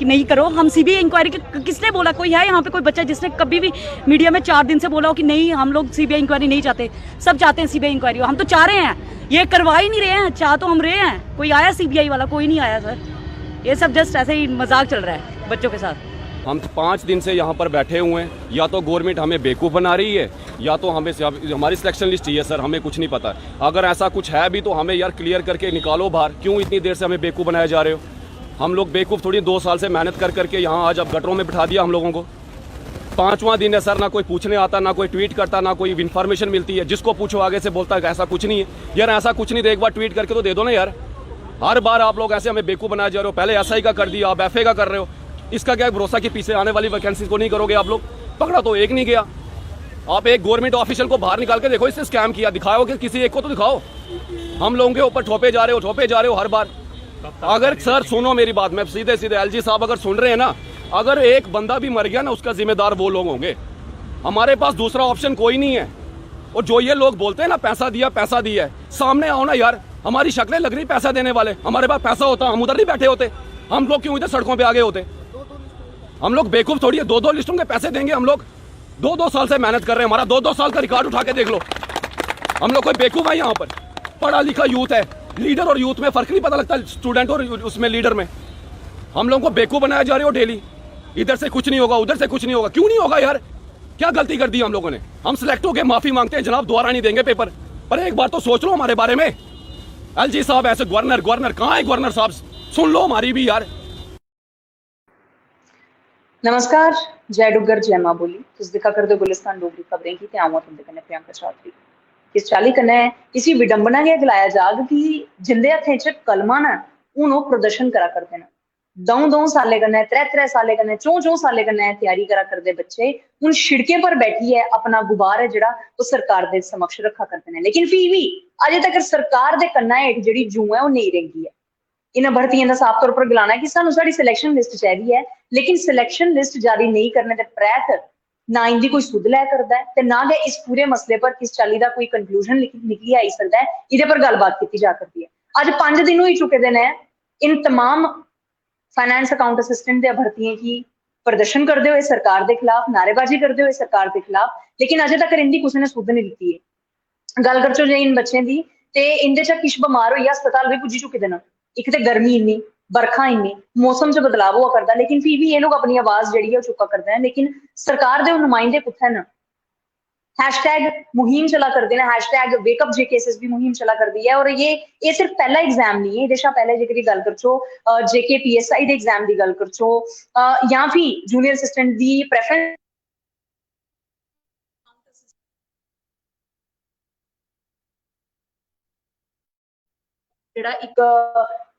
कि नहीं करो, हम सीबीआई इंक्वायरी किसने बोला? कोई है यहाँ पे कोई बच्चा जिसने कभी भी मीडिया में 4 दिन से बोला हो कि नहीं हम लोग सीबीआई इंक्वायरी नहीं चाहते? सब चाहते हैं सीबीआई इंक्वायरी, हम तो चाह रहे हैं, ये करवा ही नहीं रहे हैं। चाह तो हम रहे हैं, कोई आया सीबीआई वाला? कोई नहीं आया सर। ये सब जस्ट ऐसे ही मजाक चल रहा है बच्चों के साथ। हम 5 दिन से यहाँ पर बैठे हुए हैं, या तो गवर्नमेंट हमें बेवकूफ़ बना रही है या तो हमें हमारी सिलेक्शन लिस्ट ही है सर, हमें कुछ नहीं पता। अगर ऐसा कुछ है भी तो हमें यार क्लियर करके निकालो बाहर, क्यों इतनी देर से हमें बेवकूफ़ बनाया जा रहे हो? हम लोग बेवकूफ़ थोड़ी 2 साल से मेहनत कर करके यहाँ आज अब गटरों में बिठा दिया हम लोगों को। 5वां दिन है सर, ना कोई पूछने आता, ना कोई ट्वीट करता, ना कोई इन्फॉर्मेशन मिलती है। जिसको पूछो आगे से बोलता है कि ऐसा कुछ नहीं है। यार ऐसा कुछ नहीं, तो एक बार ट्वीट करके तो दे दो ना यार। हर बार आप लोग ऐसे हमें बेवकूफ़ बनाया जा रहे हो। पहले एसआई का कर दिया, आप एफए का कर रहे हो। इसका क्या भरोसा कि पीछे आने वाली वैकेंसी को नहीं करोगे आप लोग? पकड़ा तो एक नहीं गया। आप एक गवर्नमेंट ऑफिशियल को बाहर निकाल के देखो, इससे स्कैम किया, दिखाओ कि किसी एक को तो दिखाओ। हम लोगों के ऊपर ठोपे जा रहे हो हर बार। अगर सर सुनो मेरी बात, मैं सीधे एलजी साहब अगर सुन रहे हैं ना, अगर एक बंदा भी मर गया ना, उसका जिम्मेदार वो लोग होंगे। हमारे पास दूसरा ऑप्शन कोई नहीं है। और जो ये लोग बोलते हैं ना पैसा दिया है, सामने आओ ना यार। हमारी शक्लें लग रही पैसा देने वाले, हमारे पास पैसा होता हम उधर नहीं बैठे होते। हम लोग क्यों इधर सड़कों पे आगे होते? हम लोग बेवकूफ थोड़ी है, 2-2 लिस्टों के पैसे देंगे हम लोग। 2-2 साल से मेहनत कर रहे हैं, हमारा 2-2 साल का रिकॉर्ड उठा के देख लो। हम लोग कोई बेवकूफ है यहाँ पर? पढ़ा लिखा यूथ है, लीडर और यूथ में फर्क नहीं पता लगता, स्टूडेंट और उसमें लीडर में। हम लोगों को बेवकूफ बनाया जा रहे हो डेली। इधर से कुछ नहीं होगा, उधर से कुछ नहीं होगा। क्यों नहीं होगा यार? क्या गलती कर दी हम लोगों ने? हम सिलेक्ट होके माफी मांगते हैं जनाब, दोबारा नहीं देंगे पेपर। पर एक बार तो सोच लो हमारे बारे में। एलजी साहब ऐसे गवर्नर कहाँ है? गवर्नर साहब सुन लो हमारी भी यार। नमस्कार, जय डुग्गर जय मां बोली। तुस दिखा कर दो गुलिस्तान डोगरी खबरें की ते आवां तुंदे कन्नै प्रियंका चौधरी। किस चाली कन्नै किसी विडंबना गै गलाया जाग कि जिंदे हत्थें च कलमां न हून ओह् प्रदर्शन करा करदे न। 2-2 सालें कन्नै 3-3 सालें कन्नै 4-4 सालें कन्नै तैयारी करा करदे बच्चे हून शिड़कें पर बैठियै अपना गुबार है जेह्ड़ा ओह् सरकार दे समक्ष रखा करदे न। लेकिन फ्ही भी अजे तक सरकार दे कन्नै हेठ जेह्ड़ी जूं है ओह् नेईं रेंगी है। इन्हां भर्तियां दा साफ तौर पर गलाना है कि सानू साडी सिलेक्शन लिस्ट चाहिदी है, लेकिन सिलेक्शन लिस्ट जारी नहीं करने दे परैंत ना इंदी कोई सुध लै करदा है ते ना गै इस पूरे मसले पर किस चाली दा कोई कंक्लूजन निकली आई सकदा है। इहदे पर गलबात की जा करदी है। अज 5 दिन होई चुके दे ने इन तमाम फाइनेंस अकाउंट असिस्टेंट दे भर्तियां की प्रदर्शन करते हुए सरकार के खिलाफ, नारेबाजी करते हुए सरकार के खिलाफ, लेकिन अजे तक इनकी किसी ने सुध नहीं दी है। गल करचो जे इन बच्चों की, ते इंदे च किश बमार होइयै अस्पताल भी पुज्जी चुके हैं। एक तो गर्मी इन्नी, बरखा इन्नी, मौसम च बदलाव हुआ करता, लेकिन फिर भी ये लोग अपनी आवाज जी चुका करते हैं। लेकिन सरकार के नुमाइंदे कुत्थे न? हैशटैग मुहिम चला करते हैं, हैशटैग वेकअप जेकेएसएस भी मुहिम चला करती है। और ये सिर्फ पहला एग्जाम नहीं है, ये पहले जेकर गल करचो जेके पीएसआई के एग्जाम की गल करचो या फिर जूनियर असिस्टेंट की प्रेफरेंस एक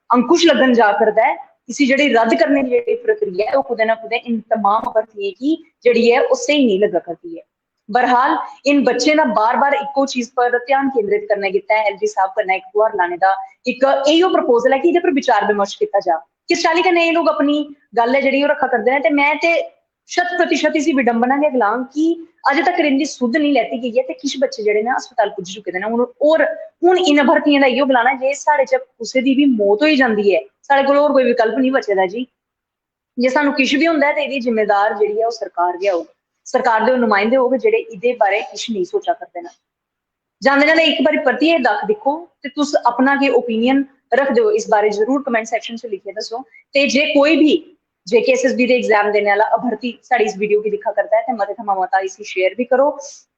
अंकुश लगन जा करता है, इसी जी रद्द करने की प्रक्रिया है कुदे ना कुदे इन तमाम भर्तियों की जी है उससे ही नहीं लगा करती है। बहरहाल इन बच्चे ना बार बार इको चीज पर ध्यान केंद्रित करने गिता है एलजी साहब करना एक गुहार लाने का एक इहो प्रपोजल है कि इहदे पर विचार विमर्श किया जा। किस चाली कन्नै ये लोग अपनी गल है जी रखा करते हैं। मैं 100% इसी विडंबना के गलाम कि अजे तक इनकी सुध नहीं लैती गई है ते किश बच्चे जिहड़े ने अस्पताल पुज चुके हैं। और हुण इन भर्तियों का इहो गलाना जे साढ़े च किसी की भी मौत हो जाती है, साढ़े कोल होर कोई विकल्प नहीं बचेदा जी। जे सानू किश भी हुंदा है ते इहदी जिम्मेदार जिहड़ी है वो सरकार गै होग, सरकार दे नुमाइंदे होग जिहड़े इहदे बारे किश नहीं सोचा करदे न। जांदे जांदे एक बार परतियै दक्ख दिक्खो ते तुस अपना के ओपीनियन रख दो इस बारे जरूर कमेंट सैक्शन च लिखिए दसो। ते जे कोई भी जेकेएसएसबी दे एग्जाम देने वाला अभर्ती साड़ी इस वीडियो की दिखा करता है ते मते थमां मता इसी शेयर भी करो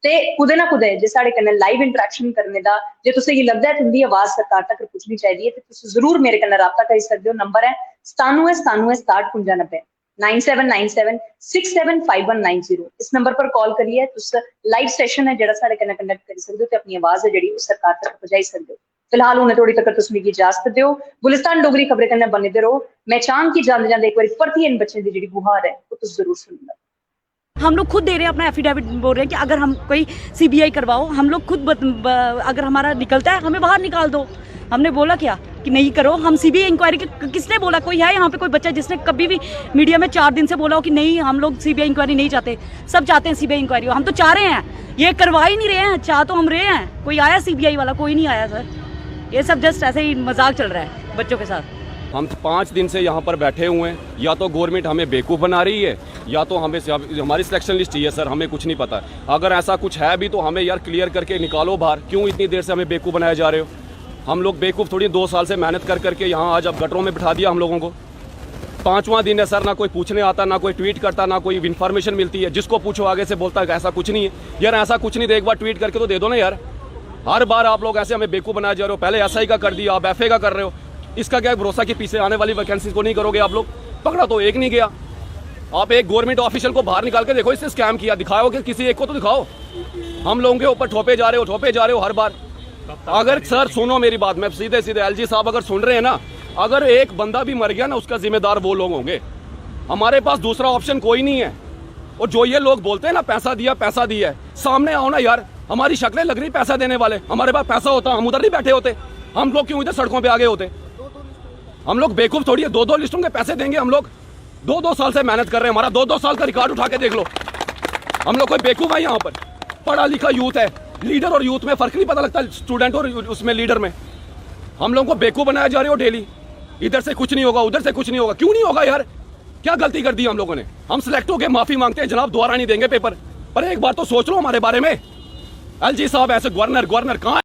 ते कुदे ना कुदे जे साडे कन्नै लाइव इंटरेक्शन करने दा जे तुसें गी लगदा है तुंदी आवाज सरकार तक पुज्जनी चाहिए ते तुस जरूर मेरे कन्नै राबता करी सकदे हो। नंबर है 9797675590 9797675190। इस नंबर पर कॉल करिए तुस लाइव सेशन है जेड़ा साडे कन्नै कंडक्ट करी सकदे हो ते अपनी आवाज है जेड़ी सरकार तक पहुंचाई सकदे हो। फिलहाल हुणे थोड़ी तक तुस मिगी इजाजत दिओ। गुलिस्तान डोगरी खबरें कन्नै बने दे रहो। मैं चाहां कि जांदे जांदे एक बार परतियै इन बच्चों की जेड़ी गुहार है वो तुस जरूर सुनना। हम लोग खुद दे रहे हैं अपना एफिडेविट, बोल रहे हैं कि अगर हम कोई सीबीआई करवाओ, हम लोग खुद अगर हमारा निकलता है हमें बाहर निकाल दो। हमने बोला क्या कि नहीं करो, हम सीबीआई इंक्वायरी किसने बोला? कोई है यहाँ पे कोई बच्चा जिसने कभी भी मीडिया में 4 दिन से बोला हो कि नहीं हम लोग सीबीआई इंक्वायरी नहीं चाहते? सब चाहते हैं सीबीआई इंक्वायरी, हम तो चाह रहे हैं, ये करवा ही नहीं रहे हैं। चाह तो हम रहे हैं, कोई आया सीबीआई वाला? कोई नहीं आया सर। ये सब जस्ट ऐसे ही मजाक चल रहा है बच्चों के साथ। हम 5 दिन से यहाँ पर बैठे हुए हैं, या तो गवर्नमेंट हमें बेवकूफ़ बना रही है या तो हमें हमारी सिलेक्शन लिस्ट चाहिए सर, हमें कुछ नहीं पता। अगर ऐसा कुछ है भी तो हमें यार क्लियर करके निकालो बाहर, क्यों इतनी देर से हमें बेवकूफ़ बनाए जा रहे हो। हम लोग बेवकूफ़ थोड़ी 2 साल से मेहनत कर करके यहाँ आज अब गटरों में बिठा दिया हम लोगों को। 5वां दिन है सर, ना कोई पूछने आता, ना कोई ट्वीट करता, ना कोई इन्फॉर्मेशन मिलती है। जिसको पूछो आगे से बोलता है कि ऐसा कुछ नहीं है। यार ऐसा कुछ नहीं, तो एक बार ट्वीट करके तो दे दो ना यार। हर बार आप लोग ऐसे हमें बेवकूफ़ बनाए जा रहे हो। पहले एसआई का कर दिया, आप एफए का कर रहे हो। इसका क्या भरोसा कि पीछे आने वाली वैकेंसी को नहीं करोगे आप लोग। पकड़ा तो एक नहीं गया। आप एक गवर्नमेंट ऑफिशियल को बाहर निकाल के देखो, इससे स्कैम किया, दिखाओ कि किसी एक को तो दिखाओ। हम लोगों के ऊपर ठोपे जा रहे हो हर बार। अगर सर सुनो मेरी बात, मैं सीधे सीधे एलजी साहब अगर सुन रहे हैं ना, अगर एक बंदा भी मर गया ना, उसका जिम्मेदार वो लोग होंगे। हमारे पास दूसरा ऑप्शन कोई नहीं है। और जो ये लोग बोलते हैं ना पैसा दिया है, सामने आओ ना यार। हमारी शक्लें लग रही पैसा देने वाले। हमारे पास पैसा होता हम उधर नहीं बैठे होते। हम लोग क्यों इधर सड़कों पे आगे होते। हम लोग बेवकूफ थोड़ी है। 2-2 लिस्टों के पैसे देंगे हम लोग। 2-2 साल से मेहनत कर रहे हैं। हमारा 2-2 साल का रिकॉर्ड उठा के देख लो। हम लोग कोई बेवकूफ है यहाँ पर। पढ़ा लिखा यूथ है। लीडर और यूथ में फर्क नहीं पता लगता, स्टूडेंट और उसमें लीडर में। हम लोगों को बेवकूफ बनाया जा रहे हो डेली। इधर से कुछ नहीं होगा, उधर से कुछ नहीं होगा। क्यों नहीं होगा यार, क्या गलती कर दी हम लोगों ने। हम सिलेक्ट होके माफी मांगते हैं जनाब, दोबारा नहीं देंगे पेपर। पर एक बार तो सोच लो हमारे बारे में। एलजी साहब ऐसे गवर्नर कहाँ